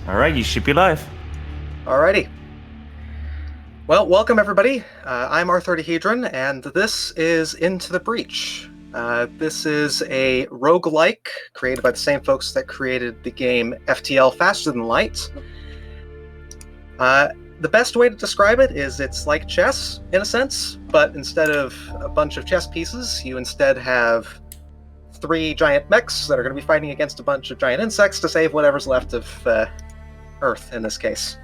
Alright, you should be live. Alrighty. Well, welcome everybody. I'm R30hedron, and this is Into the Breach. This is a roguelike created by the same folks that created the game FTL Faster Than Light. The best way to describe it is it's like chess, in a sense, but instead of a bunch of chess pieces, you instead have 3 giant mechs that are going to be fighting against a bunch of giant insects to save whatever's left of Earth, in this case.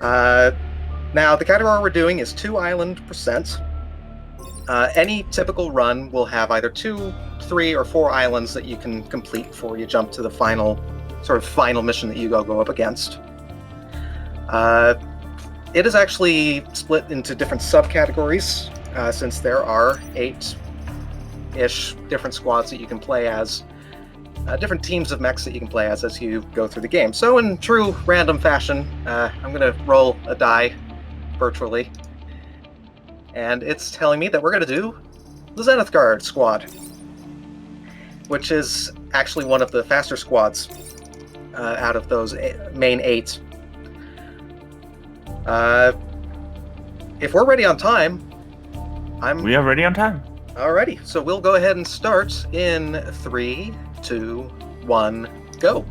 Now, the category we're doing is 2 island percent. Any typical run will have either 2, 3, or 4 islands that you can complete before you jump to the final mission that you go up against. It is actually split into different subcategories, since there are 8-ish different squads that you can play as. Different teams of mechs that you can play as you go through the game. So in true random fashion, I'm going to roll a die virtually. And it's telling me that we're going to do the Zenith Guard squad, which is actually one of the faster squads out of those main 8. If we're ready on time, We are ready on time. Alrighty, so we'll go ahead and start in 3, 2, 1, go.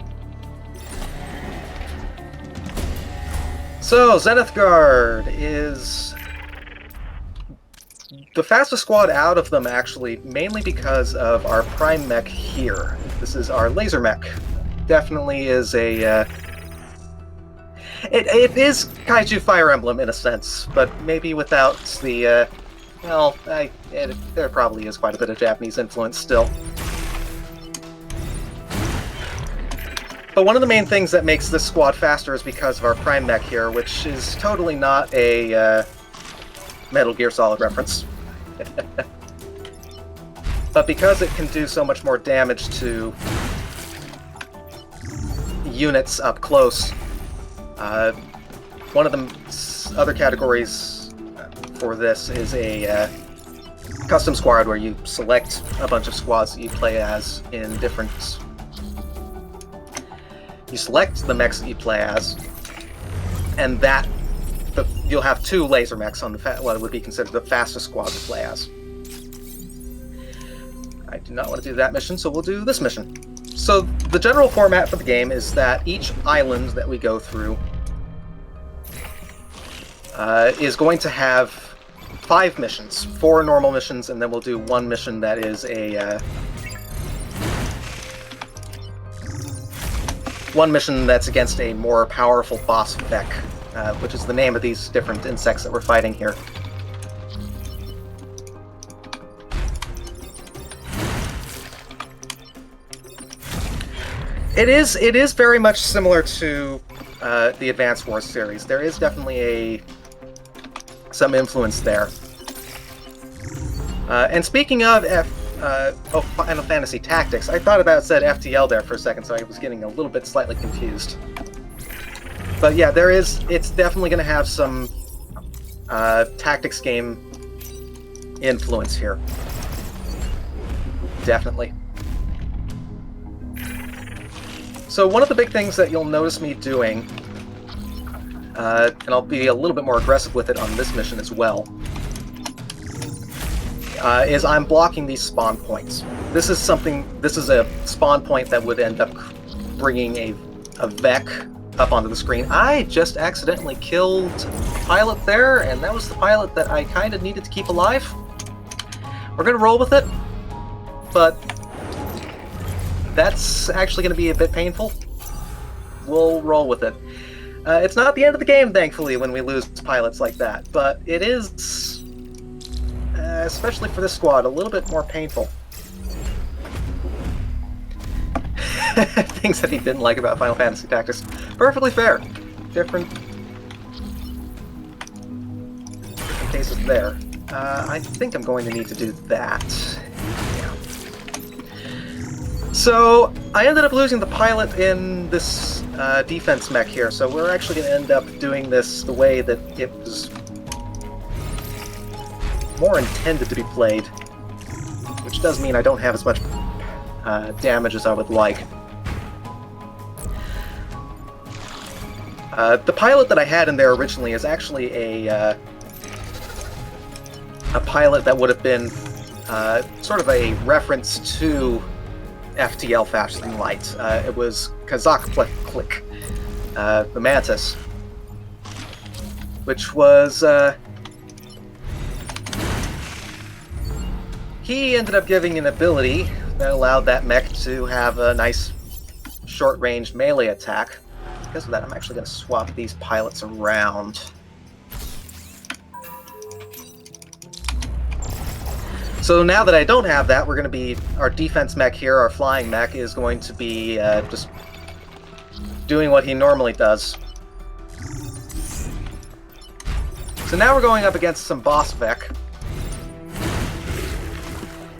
So, Zenith Guard is the fastest squad out of them, actually, mainly because of our prime mech here. This is our laser mech. Definitely is a... It is Kaiju Fire Emblem in a sense, but maybe without the... there probably is quite a bit of Japanese influence still. But one of the main things that makes this squad faster is because of our prime mech here, which is totally not a Metal Gear Solid reference. But because it can do so much more damage to units up close, one of the other categories for this is a custom squad where you select a bunch of squads that you play as in different... You select the mechs that you play as, and you'll have 2 laser mechs on what would be considered the fastest squad to play as. I do not want to do that mission, so we'll do this mission. So the general format for the game is that each island that we go through is going to have 5 missions, 4 normal missions, and then we'll do 1 mission that is one mission that's against a more powerful boss mech, which is the name of these different insects that we're fighting here. It is very much similar to the Advance Wars series. There is definitely some influence there. And speaking of Final Fantasy Tactics, I thought about said FTL there for a second, so I was getting a little bit slightly confused. But yeah, it's definitely going to have some tactics game influence here. Definitely. So one of the big things that you'll notice me doing, and I'll be a little bit more aggressive with it on this mission as well, is I'm blocking these spawn points. This is a spawn point that would end up bringing a Vec up onto the screen. I just accidentally killed a pilot there, and that was the pilot that I kind of needed to keep alive. We're going to roll with it, but that's actually going to be a bit painful. We'll roll with it. It's not the end of the game, thankfully, when we lose pilots like that, but it is... especially for this squad, a little bit more painful. Things that he didn't like about Final Fantasy Tactics. Perfectly fair. Different cases there. I think I'm going to need to do that. Yeah. So, I ended up losing the pilot in this defense mech here, so we're actually going to end up doing this the way that it was more intended to be played, which does mean I don't have as much damage as I would like. The pilot that I had in there originally is actually a pilot that would have been sort of a reference to FTL Faster Than Light. It was Kazakh the Mantis, which was... he ended up giving an ability that allowed that mech to have a nice short-range melee attack. Because of that, I'm actually going to swap these pilots around. So now that I don't have that, we're going to be... our defense mech here, our flying mech, is going to be just doing what he normally does. So now we're going up against some boss mech.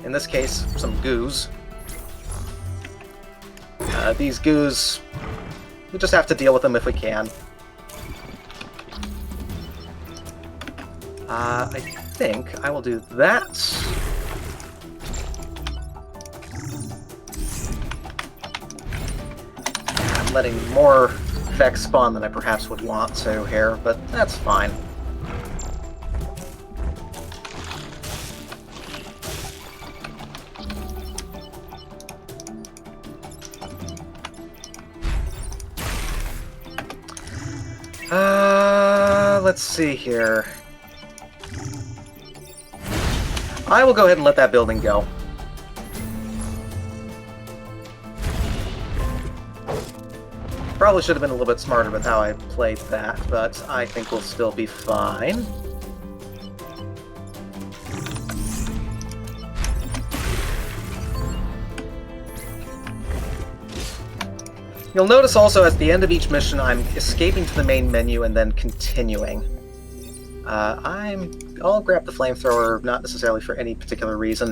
In this case, some goos. These goos, we just have to deal with them if we can. I think I will do that. I'm letting more Vex spawn than I perhaps would want to here, but that's fine. Let's see here. I will go ahead and let that building go. Probably should have been a little bit smarter with how I played that, but I think we'll still be fine. You'll notice also at the end of each mission I'm escaping to the main menu and then continuing. I'll grab the flamethrower, not necessarily for any particular reason.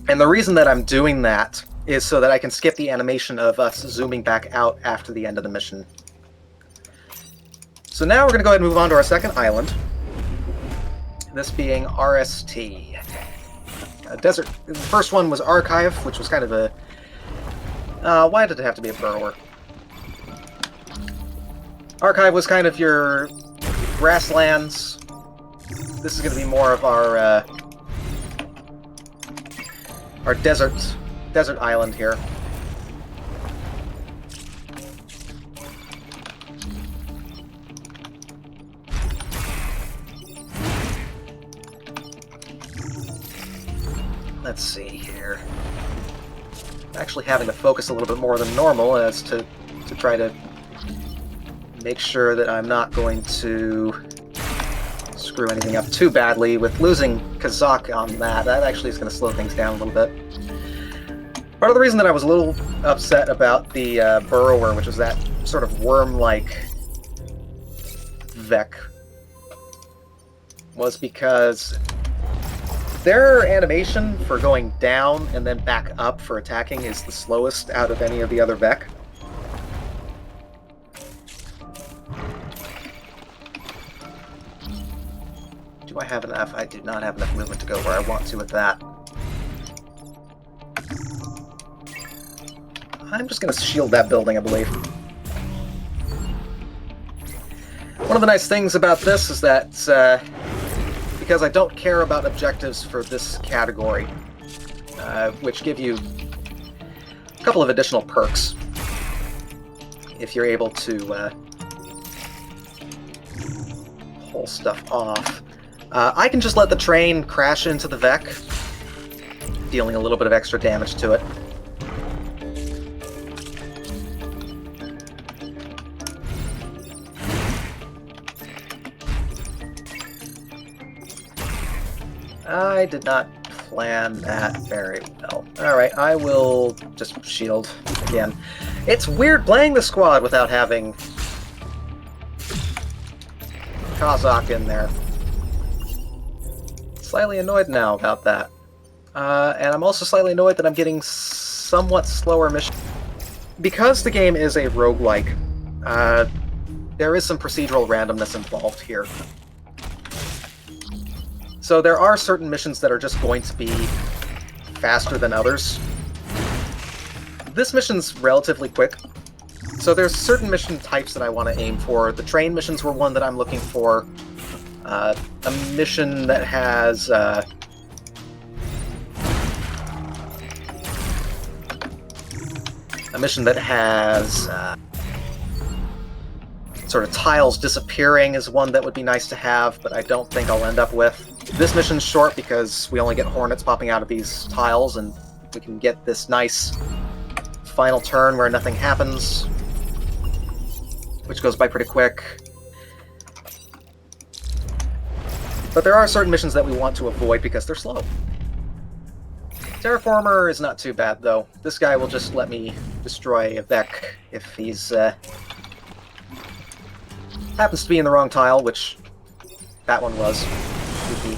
And the reason that I'm doing that is so that I can skip the animation of us zooming back out after the end of the mission. So now we're going to go ahead and move on to our second island. This being RST. Desert. The first one was Archive, which was kind of a... why did it have to be a burrower? Archive was kind of your grasslands. This is going to be more of our desert island here. Let's see here. I'm actually having to focus a little bit more than normal as to try to make sure that I'm not going to screw anything up too badly with losing Kazakh on that. That actually is going to slow things down a little bit. Part of the reason that I was a little upset about the burrower, which was that sort of worm-like Vec, was because their animation for going down and then back up for attacking is the slowest out of any of the other Vec. Do I have enough? I do not have enough movement to go where I want to with that. I'm just going to shield that building, I believe. One of the nice things about this is that because I don't care about objectives for this category, which give you a couple of additional perks if you're able to pull stuff off. I can just let the train crash into the Vec, dealing a little bit of extra damage to it. I did not plan that very well. Alright, I will just shield again. It's weird playing the squad without having Kazakh in there. Slightly annoyed now about that. And I'm also slightly annoyed that I'm getting somewhat slower missions. Because the game is a roguelike, there is some procedural randomness involved here. So there are certain missions that are just going to be faster than others. This mission's relatively quick, So there's certain mission types that I want to aim for. The train missions were one that I'm looking for. A mission that has sort of tiles disappearing is one that would be nice to have, but I don't think I'll end up with. This mission's short because we only get hornets popping out of these tiles, and we can get this nice final turn where nothing happens, which goes by pretty quick. But there are certain missions that we want to avoid because they're slow. Terraformer is not too bad, though. This guy will just let me destroy a Vec if he's happens to be in the wrong tile, which that one was. Goofy.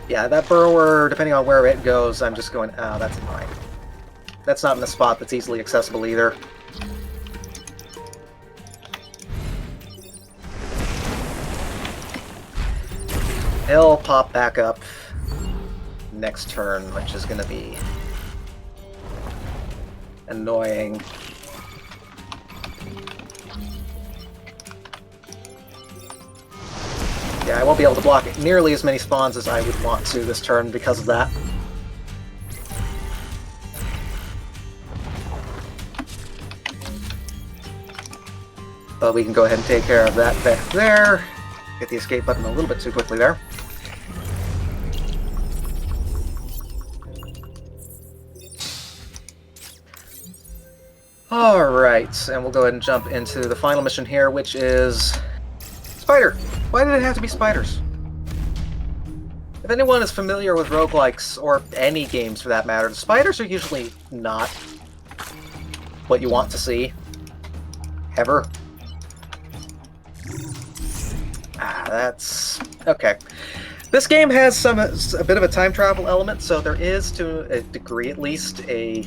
Yeah, that burrower, depending on where it goes, I'm just going, oh, that's annoying. That's not in a spot that's easily accessible either. He'll pop back up next turn, which is going to be annoying. Yeah, I won't be able to block nearly as many spawns as I would want to this turn because of that. But we can go ahead and take care of that Vec there. Get the escape button a little bit too quickly there. Alright, and we'll go ahead and jump into the final mission here, which is Spider! Why did it have to be spiders? If anyone is familiar with roguelikes, or any games for that matter, the spiders are usually not what you want to see. Ever. That's... okay. This game has a bit of a time travel element, so there is, to a degree at least, a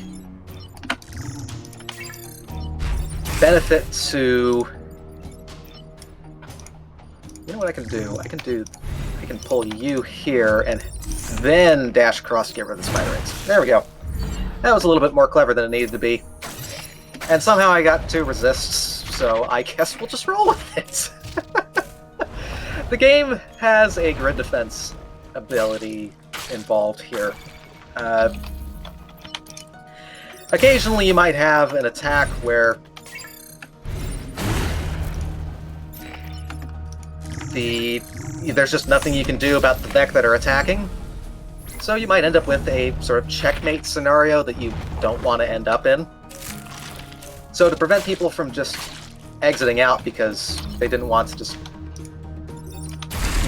benefit to... you know what I can do? I can pull you here and then dash across to get rid of the spider eggs. There we go. That was a little bit more clever than it needed to be. And somehow I got 2 resists, so I guess we'll just roll with it. The game has a grid defense ability involved here. Occasionally you might have an attack where there's just nothing you can do about the Vec that are attacking. So you might end up with a sort of checkmate scenario that you don't want to end up in. So to prevent people from just exiting out because they didn't want to just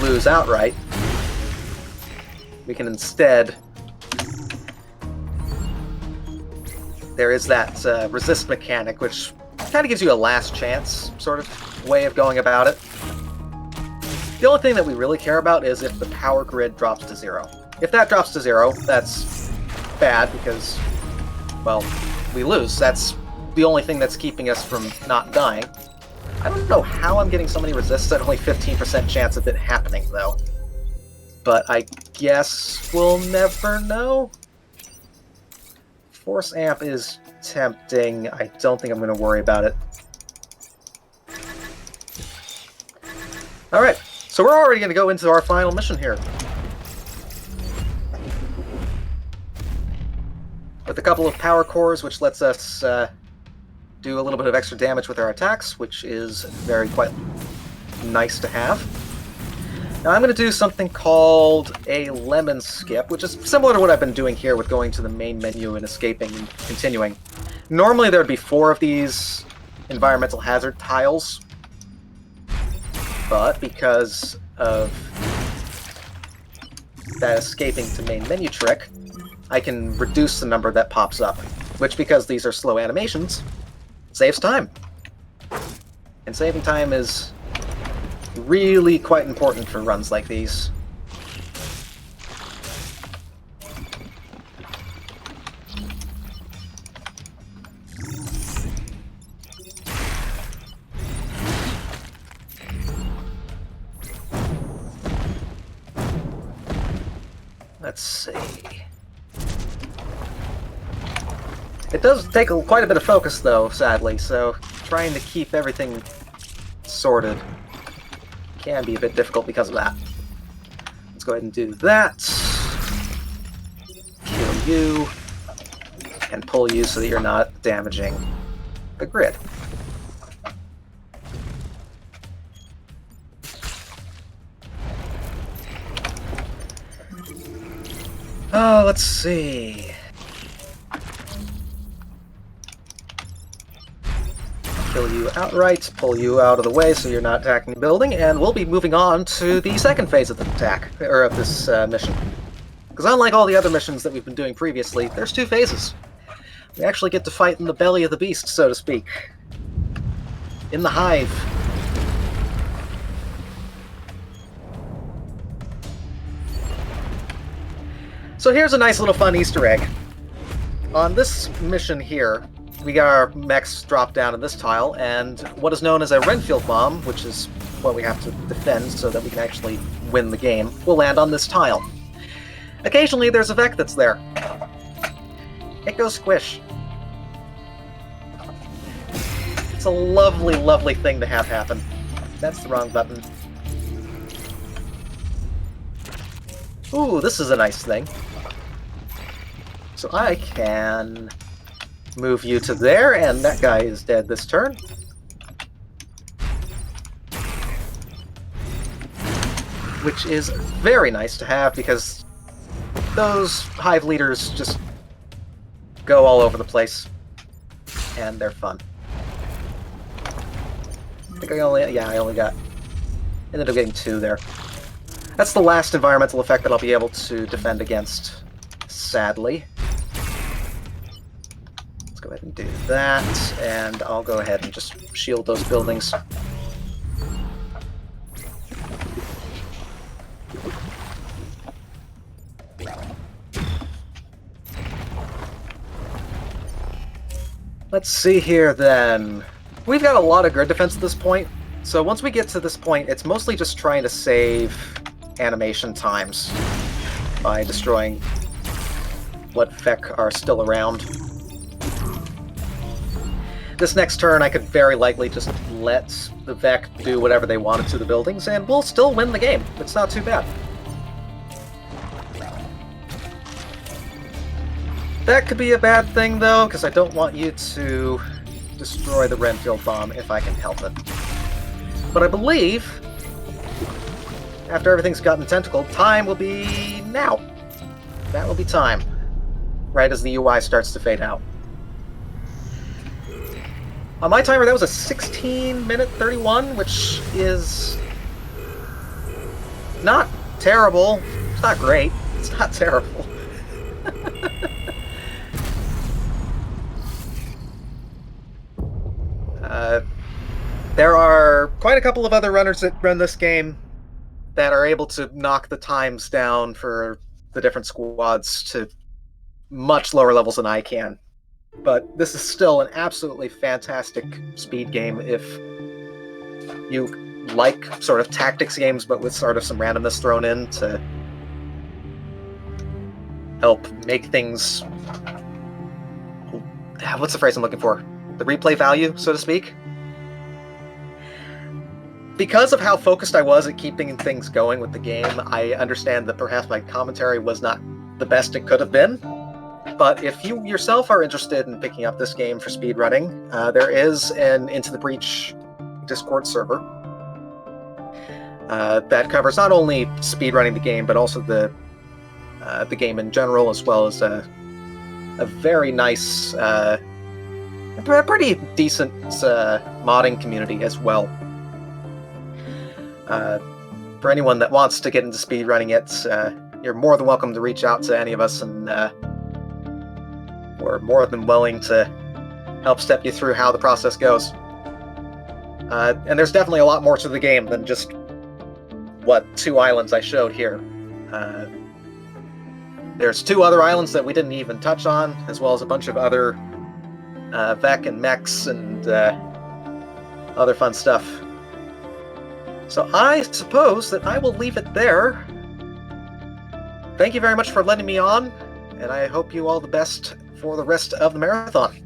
lose outright, we can instead... there is that resist mechanic, which kind of gives you a last chance sort of way of going about it. The only thing that we really care about is if the power grid drops to 0. If that drops to 0, that's bad because, well, we lose. That's the only thing that's keeping us from not dying. I don't know how I'm getting so many resists at only 15% chance of it happening, though. But I guess we'll never know. Force Amp is tempting. I don't think I'm going to worry about it. Alright, so we're already going to go into our final mission here. With a couple of power cores, which lets us do a little bit of extra damage with our attacks, which is quite nice to have. Now I'm going to do something called a lemon skip, which is similar to what I've been doing here with going to the main menu and escaping and continuing. Normally there would be 4 of these environmental hazard tiles, but because of that escaping to main menu trick, I can reduce the number that pops up, which, because these are slow animations, saves time. And saving time is really quite important for runs like these. Let's see. It does take quite a bit of focus, though, sadly, so trying to keep everything sorted can be a bit difficult because of that. Let's go ahead and do that. Kill you. And pull you so that you're not damaging the grid. Oh, let's see. Kill you outright, pull you out of the way so you're not attacking the building, and we'll be moving on to the second phase of the attack, or of this mission. Because unlike all the other missions that we've been doing previously, there's 2 phases. We actually get to fight in the belly of the beast, so to speak. In the hive. So here's a nice little fun Easter egg. On this mission here, we got our mechs drop down in this tile, and what is known as a Renfield bomb, which is what we have to defend so that we can actually win the game, will land on this tile. Occasionally there's a Vec that's there. It goes squish. It's a lovely, lovely thing to have happen. That's the wrong button. Ooh, this is a nice thing. So I can move you to there, and that guy is dead this turn. Which is very nice to have, because those hive leaders just go all over the place, and they're fun. I think I only ended up getting 2 there. That's the last environmental effect that I'll be able to defend against, sadly. Let's go ahead and do that, and I'll go ahead and just shield those buildings. Let's see here, then. We've got a lot of grid defense at this point, so once we get to this point, it's mostly just trying to save animation times by destroying what Vec are still around. This next turn, I could very likely just let the Vec do whatever they wanted to the buildings, and we'll still win the game. It's not too bad. That could be a bad thing, though, because I don't want you to destroy the Renfield bomb if I can help it. But I believe, after everything's gotten tentacled, time will be now. That will be time. Right as the UI starts to fade out. On my timer, that was a 16-minute 31, which is not terrible. It's not great. It's not terrible. There are quite a couple of other runners that run this game that are able to knock the times down for the different squads to much lower levels than I can. But this is still an absolutely fantastic speed game if you like sort of tactics games, but with sort of some randomness thrown in to help make things... What's the phrase I'm looking for? The replay value, so to speak? Because of how focused I was at keeping things going with the game, I understand that perhaps my commentary was not the best it could have been. But if you yourself are interested in picking up this game for speedrunning, there is an Into the Breach Discord server that covers not only speedrunning the game, but also the game in general, as well as a very nice, a pretty decent modding community as well. For anyone that wants to get into speedrunning it, you're more than welcome to reach out to any of us, and we're more than willing to help step you through how the process goes. And there's definitely a lot more to the game than just what 2 islands I showed here. There's 2 other islands that we didn't even touch on, as well as a bunch of other Vec and mechs and other fun stuff. So I suppose that I will leave it there thank you very much for letting me on, and I hope you all the best for the rest of the marathon.